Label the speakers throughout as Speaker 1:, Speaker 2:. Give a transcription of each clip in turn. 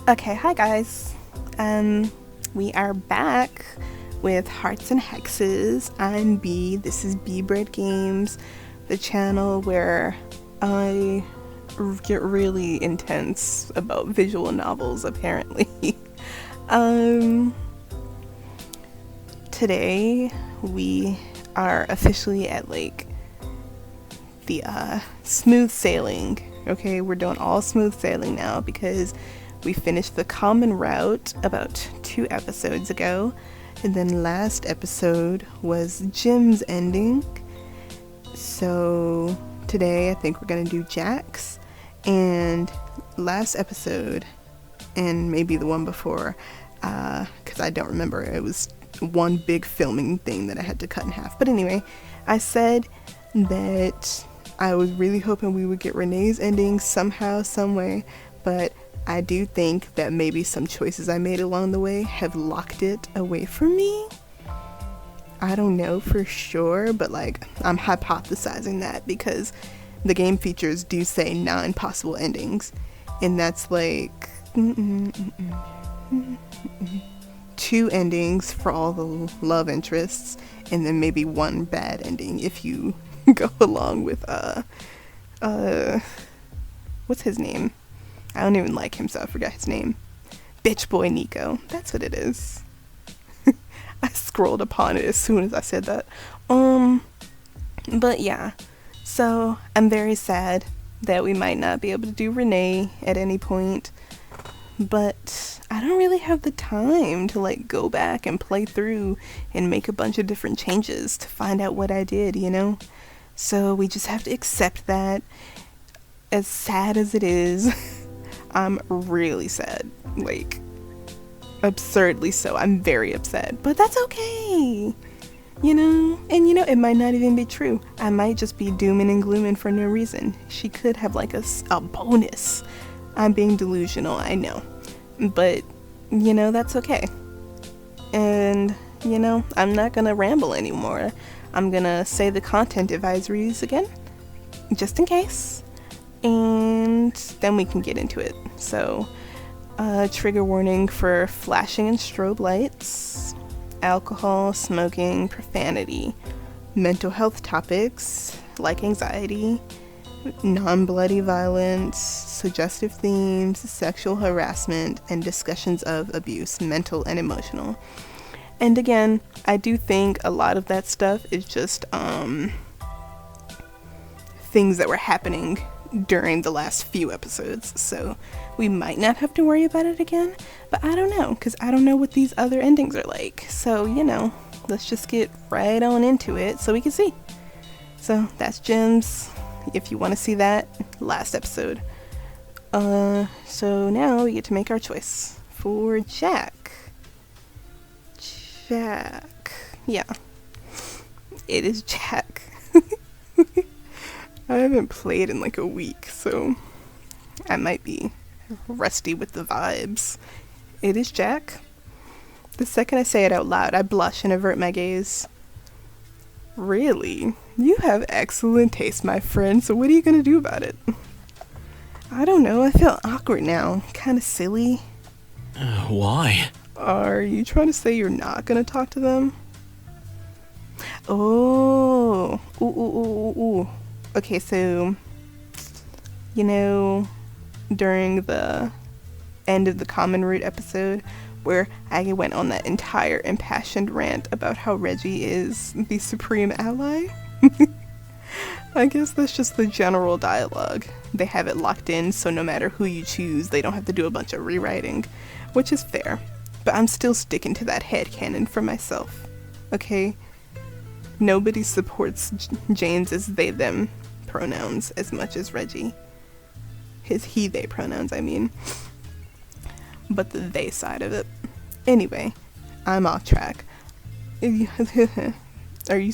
Speaker 1: Okay, hi guys. We are back with Hearts and Hexes. I'm B. This is beebreadgames, the channel where I get really intense about visual novels, apparently. Today we are officially at like the smooth sailing. Okay, we're doing all smooth sailing now because we finished the common route about 2 episodes ago, and then last episode was Jim's ending. So today I think we're gonna do Jack's, and last episode, and maybe the one before, because I don't remember, it was one big filming thing that I had to cut in half. But anyway, I said that I was really hoping we would get Renee's ending somehow, some way, but I do think that maybe some choices I made along the way have locked it away from me. I don't know for sure, but like I'm hypothesizing that because the game features do say 9 possible endings, and that's like 2 endings for all the love interests, and then maybe 1 bad ending if you go along with what's his name? I don't even like him, so I forgot his name. Bitch boy Nico. That's what it is. I scrolled upon it as soon as I said that. But yeah. So I'm very sad that we might not be able to do Renee at any point. But I don't really have the time to like go back and play through and make a bunch of different changes to find out what I did, you know? So we just have to accept that. As sad as it is, I'm really sad, like absurdly so. I'm very upset, but that's okay, you know. And you know, it might not even be true. I might just be dooming and glooming for no reason. She could have like a bonus. I'm being delusional, I know, but you know, that's okay. And you know, I'm not gonna ramble anymore. I'm gonna say the content advisories again, just in case, and then we can get into it. So, trigger warning for flashing and strobe lights, alcohol, smoking, profanity, mental health topics like anxiety, non-bloody violence, suggestive themes, sexual harassment, and discussions of abuse, mental and emotional. And again, I do think a lot of that stuff is just things that were happening during the last few episodes, so we might not have to worry about it again, but I don't know, because I don't know what these other endings are like. So, you know, let's just get right on into it so we can see. So that's Jim's. If you want to see that, last episode. So now we get to make our choice for Jack. Yeah, it is Jack. I haven't played in like a week, so I might be rusty with the vibes. It is Jack. The second I say it out loud, I blush and avert my gaze. Really? You have excellent taste, my friend, so what are you gonna do about it? I don't know, I feel awkward now. Kinda silly.
Speaker 2: Why?
Speaker 1: Are you trying to say you're not gonna talk to them? Oh. Ooh. Okay, so, you know, during the end of the Common Root episode, where I went on that entire impassioned rant about how Reggie is the supreme ally? I guess that's just the general dialogue. They have it locked in, so no matter who you choose, they don't have to do a bunch of rewriting, which is fair. But I'm still sticking to that headcanon for myself, okay? Nobody supports Jane's they-them pronouns as much as Reggie. His he-they pronouns, I mean. But the they side of it. Anyway, I'm off track. Are you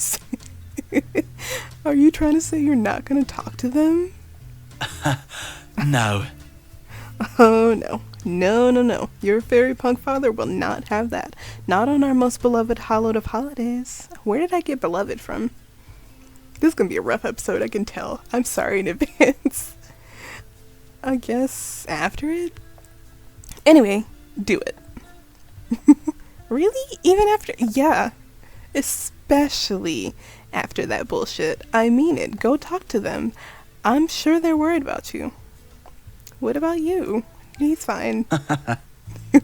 Speaker 1: are you trying to say you're not gonna talk to them?
Speaker 2: No.
Speaker 1: Oh no. No. Your fairy punk father will not have that. Not on our most beloved hallowed of holidays. Where did I get beloved from? This is gonna be a rough episode, I can tell. I'm sorry in advance. I guess after it? Anyway, do it. Really? Even after? Yeah. Especially after that bullshit. I mean it. Go talk to them. I'm sure they're worried about you. What about you? He's fine.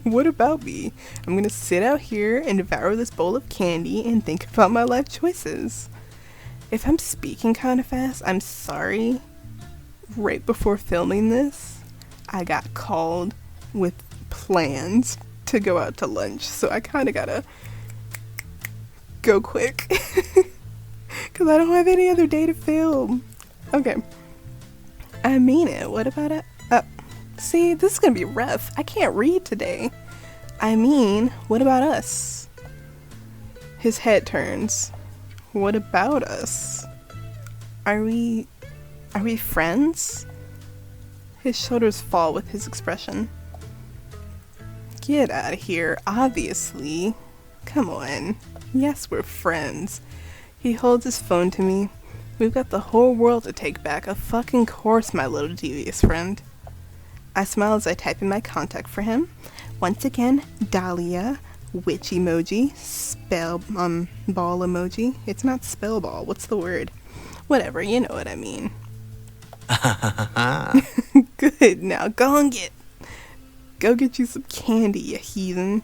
Speaker 1: What about me? I'm gonna sit out here and devour this bowl of candy and think about my life choices. If I'm speaking kind of fast, I'm sorry. Right before filming this, I got called with plans to go out to lunch, so I kind of gotta go quick because I don't have any other day to film. Okay. I mean it. What about it? See, this is gonna be rough. I can't read today. I mean, what about us? His head turns. What about us? Are we friends? His shoulders fall with his expression. Get out of here, obviously. Come on. Yes, we're friends. He holds his phone to me. We've got the whole world to take back. Of fucking course, my little devious friend. I smile as I type in my contact for him. Once again, Dahlia, witch emoji, spell, ball emoji. It's not spell ball, what's the word? Whatever, you know what I mean. Good, now go get you some candy, you heathen.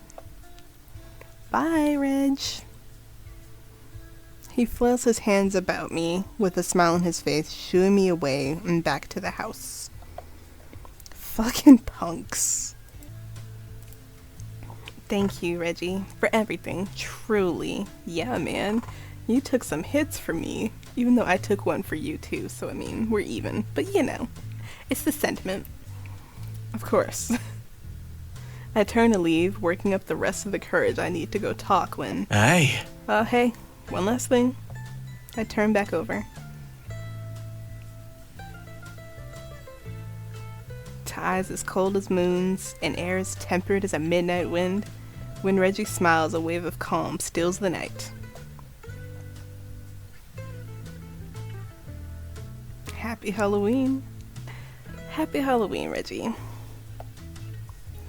Speaker 1: Bye, Reg. He flails his hands about me with a smile on his face, shooing me away and back to the house. Fucking punks. Thank you, Reggie, for everything. Truly. Yeah, man. You took some hits for me, even though I took one for you too, so I mean, we're even. But you know, it's the sentiment. Of course. I turn to leave, working up the rest of the courage I need to go talk when...
Speaker 2: Hey.
Speaker 1: Hey, one last thing. I turn back over. To eyes as cold as moons, and air as tempered as a midnight wind, when Reggie smiles, a wave of calm steals the night. Happy Halloween. Happy Halloween, Reggie.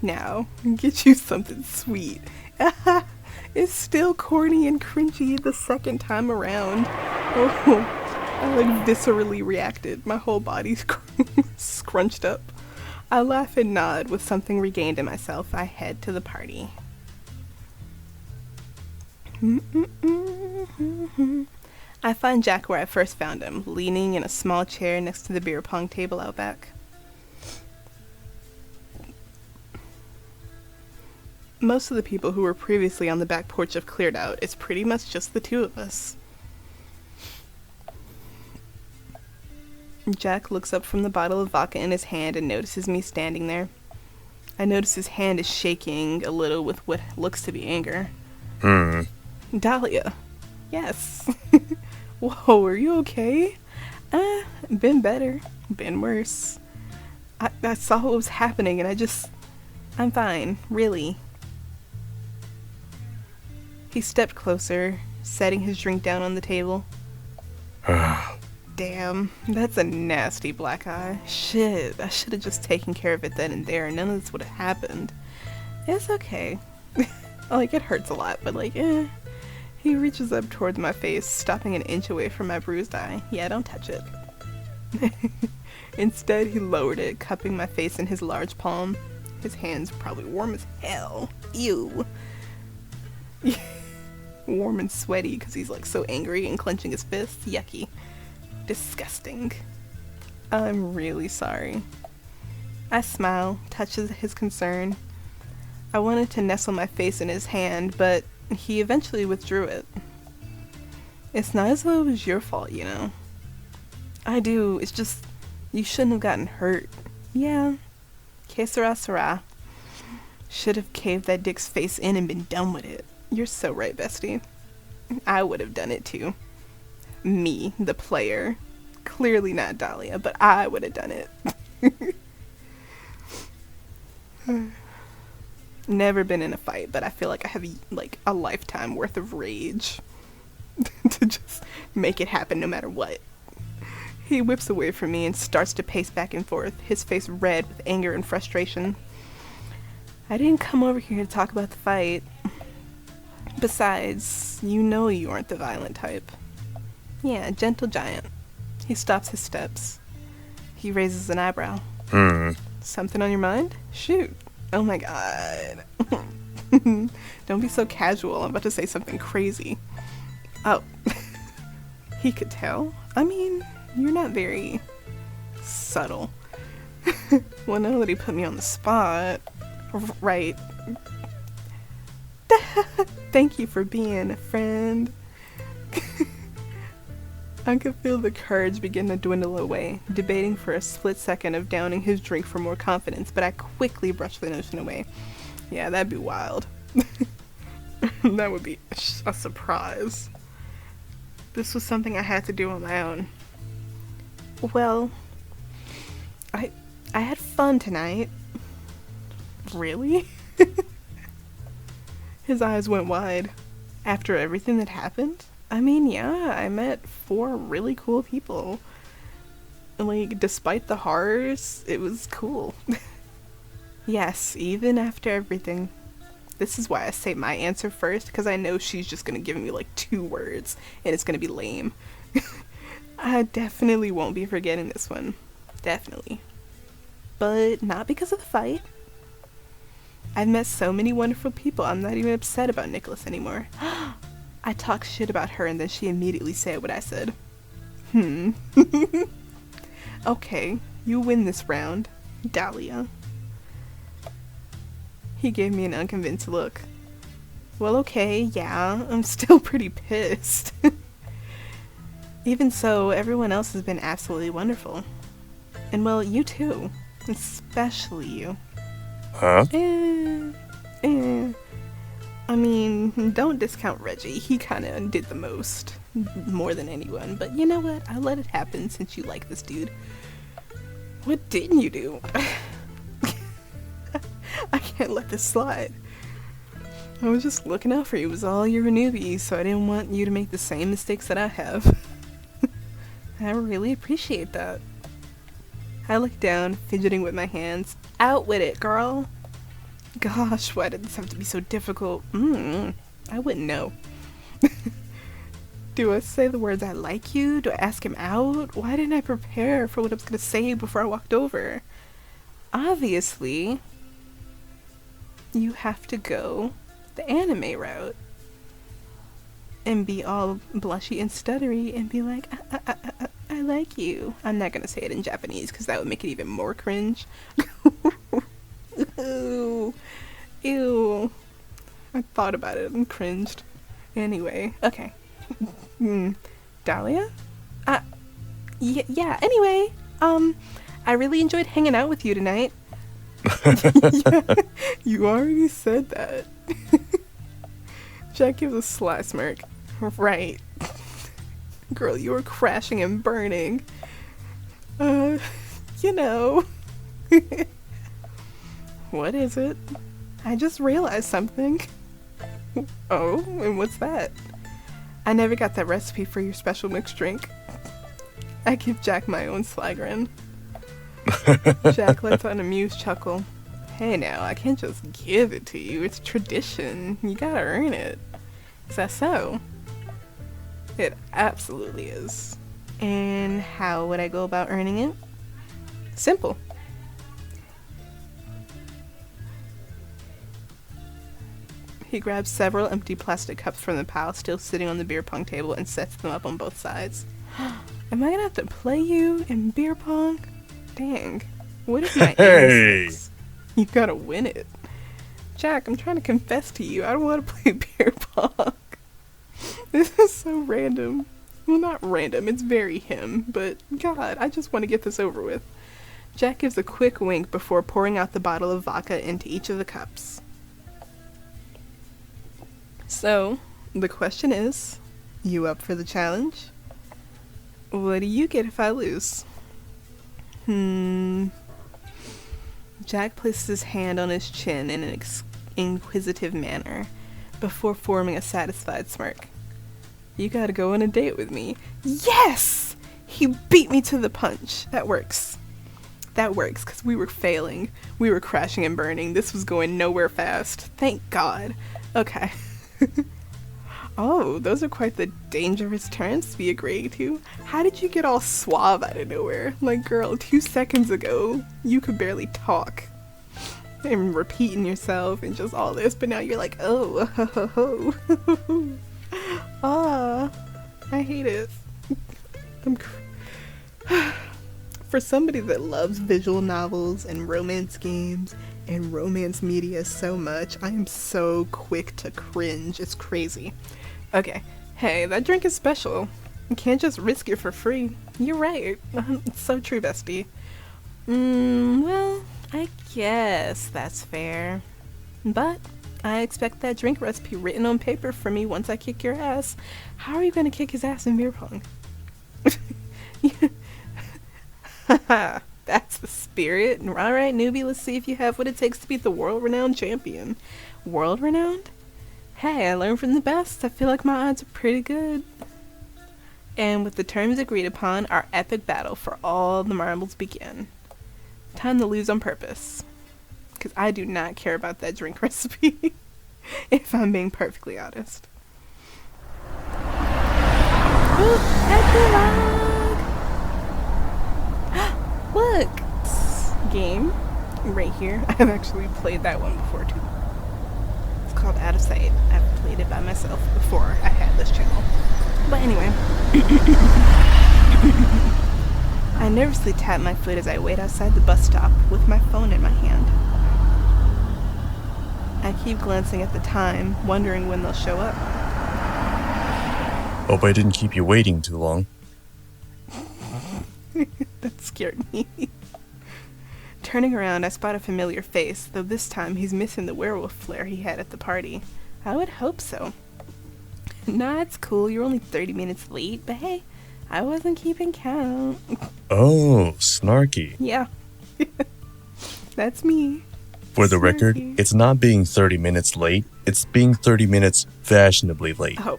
Speaker 1: Now, get you something sweet. It's still corny and cringy the second time around. Oh, I like viscerally reacted. My whole body's scrunched up. I laugh and nod with something regained in myself. I head to the party. I find Jack where I first found him, leaning in a small chair next to the beer pong table out back. Most of the people who were previously on the back porch have cleared out. It's pretty much just the two of us. Jack looks up from the bottle of vodka in his hand and notices me standing there. I notice his hand is shaking a little with what looks to be anger. Dahlia. Yes. Whoa, are you okay? Been better. Been worse. I saw what was happening and I'm fine, really. He stepped closer, setting his drink down on the table. Damn, that's a nasty black eye. Shit, I should have just taken care of it then and there, and none of this would have happened. It's okay. Like, it hurts a lot, but He reaches up towards my face, stopping an inch away from my bruised eye. Yeah, don't touch it. Instead, he lowered it, cupping my face in his large palm. His hands were probably warm as hell. Ew. Warm and sweaty because he's like so angry and clenching his fists. Yucky. Disgusting. I'm really sorry. I smile, touches his concern. I wanted to nestle my face in his hand, but he eventually withdrew it. It's not as though it was your fault, you know. I do, it's just, you shouldn't have gotten hurt. Yeah. Que sera, sera. Should have caved that dick's face in and been done with it. You're so right, bestie. I would have done it too. Me, the player. Clearly not Dahlia, but I would have done it. Never been in a fight, but I feel like I have like a lifetime worth of rage to just make it happen no matter what. He whips away from me and starts to pace back and forth, his face red with anger and frustration. I didn't come over here to talk about the fight. Besides, you know you aren't the violent type. Yeah, gentle giant. He stops his steps. He raises an eyebrow. Something on your mind? Shoot. Oh my god. Don't be so casual. I'm about to say something crazy. Oh. He could tell. I mean, you're not very subtle. Well, now that he put me on the spot. Right. Thank you for being a friend. I could feel the courage begin to dwindle away, debating for a split second of downing his drink for more confidence, but I quickly brushed the notion away. Yeah, that'd be wild. That would be a surprise. This was something I had to do on my own. Well, I had fun tonight. Really? His eyes went wide. After everything that happened? I mean, yeah, I met 4 really cool people. Like, despite the horrors, it was cool. Yes, even after everything. This is why I say my answer first, because I know she's just gonna give me like 2 words, and it's gonna be lame. I definitely won't be forgetting this one. Definitely. But not because of the fight. I've met so many wonderful people, I'm not even upset about Nicholas anymore. I talked shit about her and then she immediately said what I said. Okay, you win this round, Dahlia. He gave me an unconvinced look. Well, okay, yeah, I'm still pretty pissed. Even so, everyone else has been absolutely wonderful. And well, you too. Especially you.
Speaker 3: Huh?
Speaker 1: I mean, don't discount Reggie. He kinda did the most. More than anyone. But you know what? I'll let it happen since you like this dude. What didn't you do? I can't let this slide. I was just looking out for you. It was all you're a newbie, so I didn't want you to make the same mistakes that I have. I really appreciate that. I looked down, fidgeting with my hands. Out with it, girl. Gosh, why did this have to be so difficult? I wouldn't know. Do I say the words I like you? Do I ask him out? Why didn't I prepare for what I was going to say before I walked over? Obviously, you have to go the anime route. And be all blushy and stuttery and be like, I like you. I'm not going to say it in Japanese because that would make it even more cringe. Ew. Ew. I thought about it and cringed. Anyway, okay. Dahlia? Yeah, anyway, I really enjoyed hanging out with you tonight. Yeah, you already said that. Jack gives a sly smirk. Right. Girl, you were crashing and burning. You know. What is it? I just realized something. Oh, and what's that? I never got that recipe for your special mixed drink. I give Jack my own sly grin. Jack lets out an amused chuckle. Hey now, I can't just give it to you. It's tradition. You gotta earn it. Is that so? It absolutely is. And how would I go about earning it? Simple. He grabs several empty plastic cups from the pile still sitting on the beer pong table and sets them up on both sides. Am I gonna have to play you in beer pong? Dang. What if my aim sucks? You gotta win it. Jack, I'm trying to confess to you. I don't want to play beer pong. This is so random. Well, not random. It's very him. But, God, I just want to get this over with. Jack gives a quick wink before pouring out the bottle of vodka into each of the cups. So, the question is, you up for the challenge? What do you get if I lose? Jack places his hand on his chin in an inquisitive manner, before forming a satisfied smirk. You gotta go on a date with me. Yes! He beat me to the punch. That works. That works, because we were failing. We were crashing and burning. This was going nowhere fast. Thank God. Okay. Oh, those are quite the dangerous turns to be agreeing to. How did you get all suave out of nowhere? Like, girl, 2 seconds ago, you could barely talk. And repeating yourself and just all this, but now you're like, oh, ho, ho, ho. Ah, I hate it. For somebody that loves visual novels and romance games and romance media so much, I am so quick to cringe. It's crazy. Okay, hey, that drink is special. You can't just risk it for free. You're right. It's so true, bestie. Well, I guess that's fair. But I expect that drink recipe written on paper for me once I kick your ass. How are you gonna kick his ass in beer pong? That's the spirit. Alright, newbie, let's see if you have what it takes to beat the world-renowned champion. World-renowned? Hey, I learned from the best. I feel like my odds are pretty good. And with the terms agreed upon, our epic battle for all the marbles begin. Time to lose on purpose. Because I do not care about that drink recipe, if I'm being perfectly honest. Ooh, epilogue! Look! Game. Right here. I've actually played that one before too. It's called Out of Sight. I've played it by myself before I had this channel. But anyway. I nervously tap my foot as I wait outside the bus stop with my phone in my hand. I keep glancing at the time, wondering when they'll show up.
Speaker 3: Hope I didn't keep you waiting too long.
Speaker 1: That scared me. Turning around, I spot a familiar face, though this time he's missing the werewolf flair he had at the party. I would hope so. Nah, it's cool, you're only 30 minutes late, but hey, I wasn't keeping count.
Speaker 3: Oh, snarky.
Speaker 1: Yeah. That's me.
Speaker 3: For the record,
Speaker 1: Snarky.
Speaker 3: it's not being 30 minutes late, it's being 30 minutes fashionably late.
Speaker 1: Oh,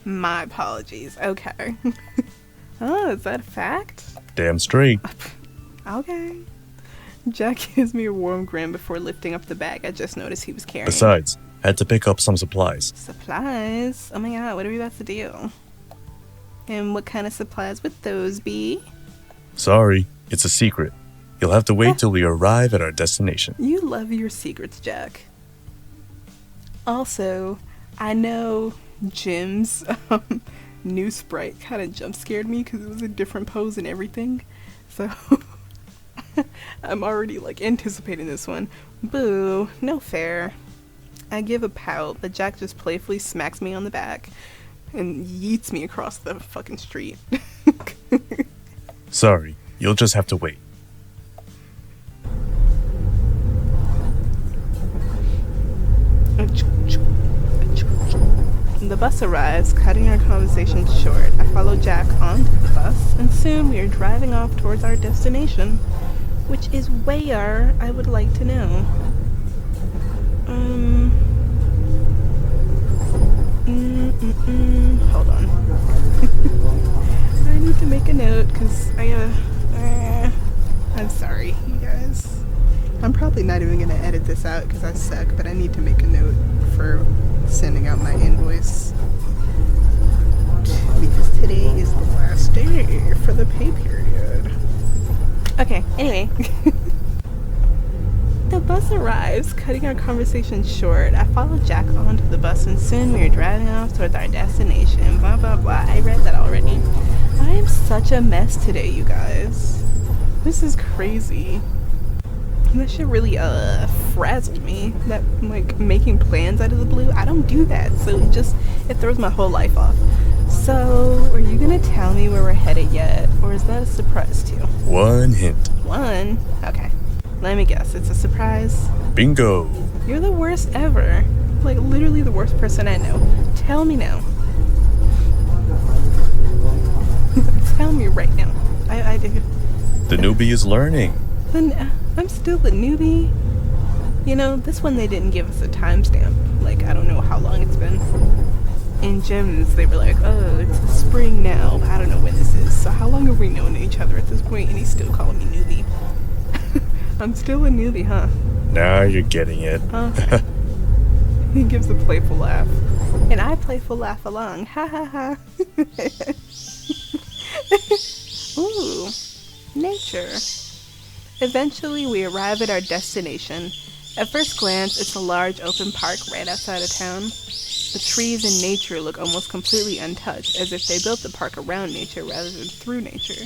Speaker 1: my apologies. Okay. Oh, is that a fact?
Speaker 3: Damn straight.
Speaker 1: Okay. Jack gives me a warm grin before lifting up the bag I just noticed he was carrying.
Speaker 3: Besides, had to pick up some supplies.
Speaker 1: Supplies? Oh my god, what are we about to do? And what kind of supplies would those be?
Speaker 3: Sorry, it's a secret. You'll have to wait till we arrive at our destination.
Speaker 1: You love your secrets, Jack. Also, I know Jim's new sprite kind of jump scared me because it was a different pose and everything. So I'm already like anticipating this one. Boo, no fair. I give a pout, but Jack just playfully smacks me on the back and yeets me across the fucking street.
Speaker 3: Sorry, you'll just have to wait.
Speaker 1: The bus arrives, cutting our conversation short. I follow Jack onto the bus, and soon we are driving off towards our destination, which is where I would like to know. Hold on. I need to make a note, because I'm sorry, you guys. I'm probably not even going to edit this out because I suck, but I need to make a note for sending out my invoice. Because today is the last day for the pay period. Okay, anyway. The bus arrives, cutting our conversation short. I follow Jack onto the bus and soon we are driving off towards our destination. Blah, blah, blah. I read that already. I am such a mess today, you guys. This is crazy. That shit really frazzled me. That like making plans out of the blue. I don't do that, so it throws my whole life off. So, are you gonna tell me where we're headed yet, or is that a surprise too?
Speaker 3: One hint.
Speaker 1: One? Okay. Let me guess. It's a surprise.
Speaker 3: Bingo.
Speaker 1: You're the worst ever. Like literally the worst person I know. Tell me now. Tell me right now. I do.
Speaker 3: The newbie is learning.
Speaker 1: Then I'm still the newbie. You know, this one they didn't give us a timestamp. Like, I don't know how long it's been. In gyms, they were like, oh, it's the spring now. I don't know when this is. So how long have we known each other at this point? And he's still calling me newbie. I'm still a newbie, huh?
Speaker 3: Now you're getting it.
Speaker 1: He gives a playful laugh. And I playful laugh along. Ha ha ha. Ooh, nature. Eventually, we arrive at our destination. At first glance, it's a large open park right outside of town. The trees and nature look almost completely untouched, as if they built the park around nature rather than through nature.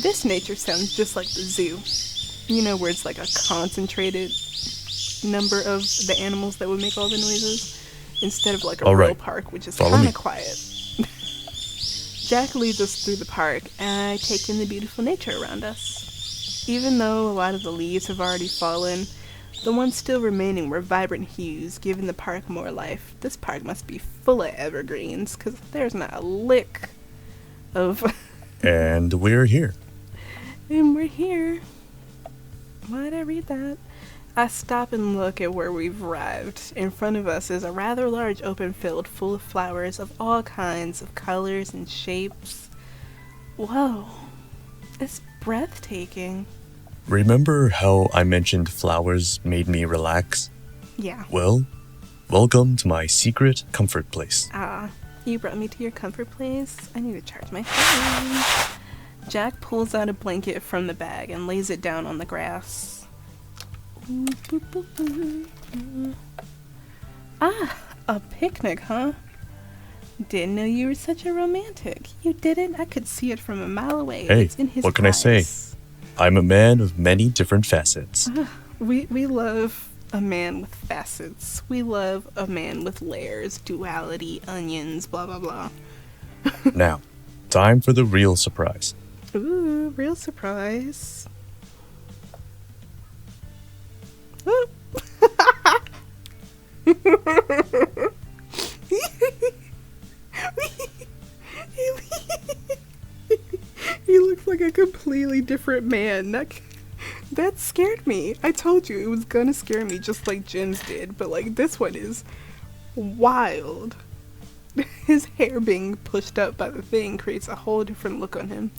Speaker 1: This nature sounds just like the zoo. You know, where it's like a concentrated number of the animals that would make all the noises, instead of like a real park, which is kind of quiet. Jack leads us through the park, and I take in the beautiful nature around us. Even though a lot of the leaves have already fallen, the ones still remaining were vibrant hues, giving the park more life. This park must be full of evergreens, because there's not a lick of...
Speaker 3: And we're here.
Speaker 1: And we're here. Why did I read that? I stop and look at where we've arrived. In front of us is a rather large open field full of flowers of all kinds of colors and shapes. Whoa, it's breathtaking.
Speaker 3: Remember how I mentioned flowers made me relax?
Speaker 1: Yeah.
Speaker 3: Well, welcome to my secret comfort place.
Speaker 1: You brought me to your comfort place? I need to charge my phone. Jack pulls out a blanket from the bag and lays it down on the grass. A picnic, huh? Didn't know you were such a romantic. You didn't? I could see it from a mile away.
Speaker 3: Hey,
Speaker 1: it's in his
Speaker 3: what can I say? I'm a man of many different facets.
Speaker 1: We love a man with facets. We love a man with layers, duality, onions, blah, blah, blah.
Speaker 3: Now, time for the real surprise.
Speaker 1: Ooh, real surprise. Oh. He looks like a completely different man. That scared me. I told you it was gonna scare me just like Jin's did, but like this one is wild. His hair being pushed up by the thing creates a whole different look on him.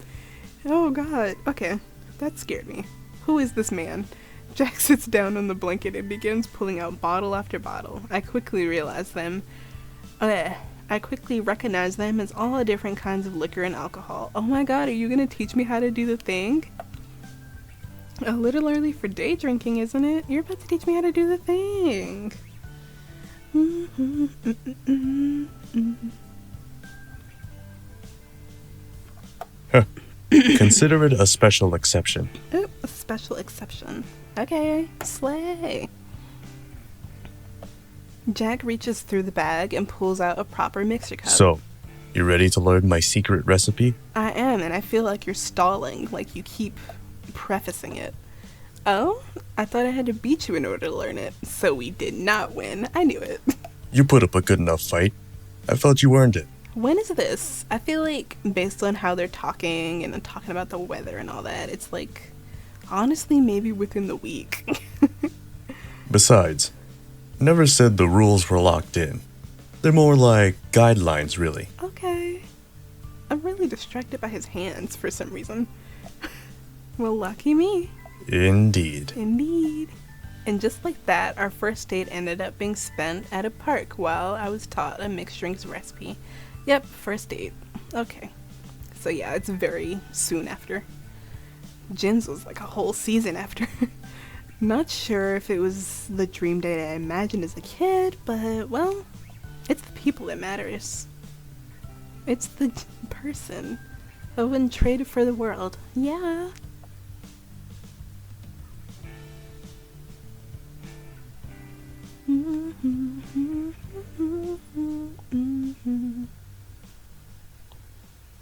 Speaker 1: Oh god. Okay, that scared me. Who is this man? Jack sits down on the blanket and begins pulling out bottle after bottle. I quickly recognize them as all the different kinds of liquor and alcohol. Oh my god, are you gonna teach me how to do the thing? A little early for day drinking, isn't it? You're about to teach me how to do the thing.
Speaker 3: Consider it a special exception.
Speaker 1: Oh, a special exception. Okay, slay. Jack reaches through the bag and pulls out a proper mixer cup.
Speaker 3: So, you ready to learn my secret recipe?
Speaker 1: I am, and I feel like you're stalling, like you keep prefacing it. Oh? I thought I had to beat you in order to learn it. So we did not win. I knew it.
Speaker 3: You put up a good enough fight. I felt you earned it.
Speaker 1: When is this? I feel like, based on how they're talking and talking about the weather and all that, it's like, honestly, maybe within the week.
Speaker 3: Besides, never said the rules were locked in. They're more like guidelines, really.
Speaker 1: Okay. I'm really distracted by his hands for some reason. Well, lucky me.
Speaker 3: Indeed.
Speaker 1: Indeed. And just like that, our first date ended up being spent at a park while I was taught a mixed drinks recipe. Yep, first date. Okay. So yeah, it's very soon after. Jin's was like a whole season after. Not sure if it was the dream date I imagined as a kid, but well, it's the people that matters. It's the person. I wouldn't trade it for the world. Yeah.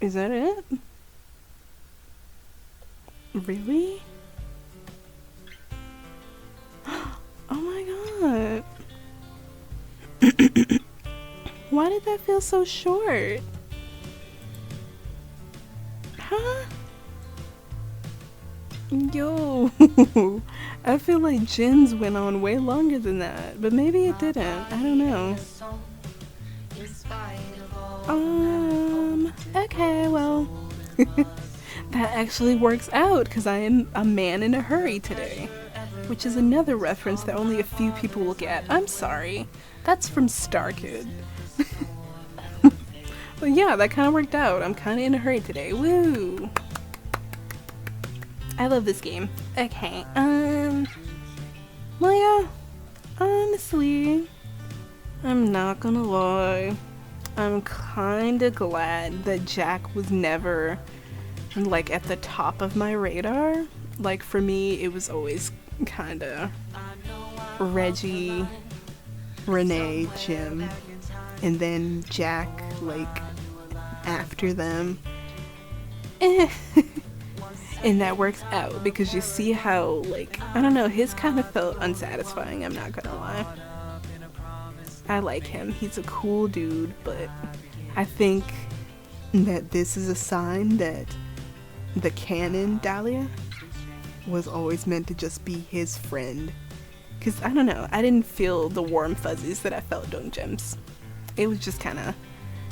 Speaker 1: Is that it? Really? Oh my god. Why did that feel so short? Huh? Yo. I feel like Jin's went on way longer than that, but maybe it didn't. I don't know. Okay, well, that actually works out because I am a man in a hurry today. which is another reference that only a few people will get. I'm sorry. That's from Star Kid. But yeah, that kind of worked out. I'm kind of in a hurry today. Woo! I love this game. Okay, well, yeah, honestly, I'm not gonna lie. I'm kinda glad that Jack was never, like, at the top of my radar. Like, for me, it was always kinda Reggie, Renee, Jim, and then Jack, like, after them. And that works out because you see how, like, I don't know, his kind of felt unsatisfying, I'm not gonna lie. I like him, he's a cool dude, but I think that this is a sign that the canon Dahlia was always meant to just be his friend. Because, I don't know, I didn't feel the warm fuzzies that I felt during Gems. It was just kind of,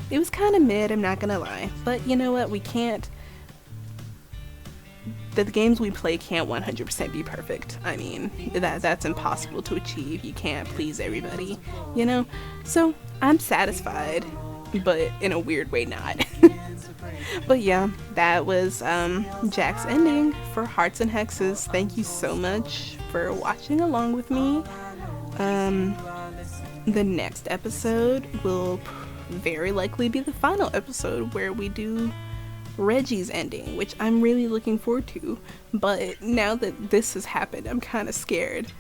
Speaker 1: it was kind of mid, I'm not gonna lie. But you know what, we can't, the games we play can't 100% be perfect. I mean, that's impossible to achieve. You can't please everybody, you know? So, I'm satisfied, but in a weird way not. But yeah, that was Jack's ending for Hearts and Hexes. Thank you so much for watching along with me. The next episode will very likely be the final episode where we do Reggie's ending, which I'm really looking forward to, but now that this has happened, I'm kind of scared.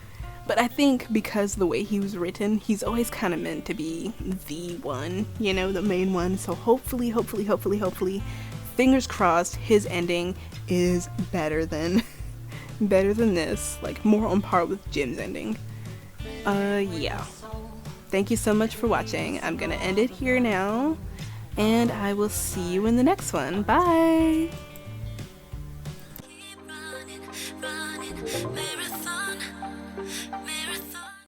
Speaker 1: But I think because the way he was written, he's always kind of meant to be the one, you know, the main one. So hopefully, fingers crossed, his ending is better than this, like more on par with Jim's ending. Yeah. Thank you so much for watching. I'm gonna end it here now, and I will see you in the next one. Bye!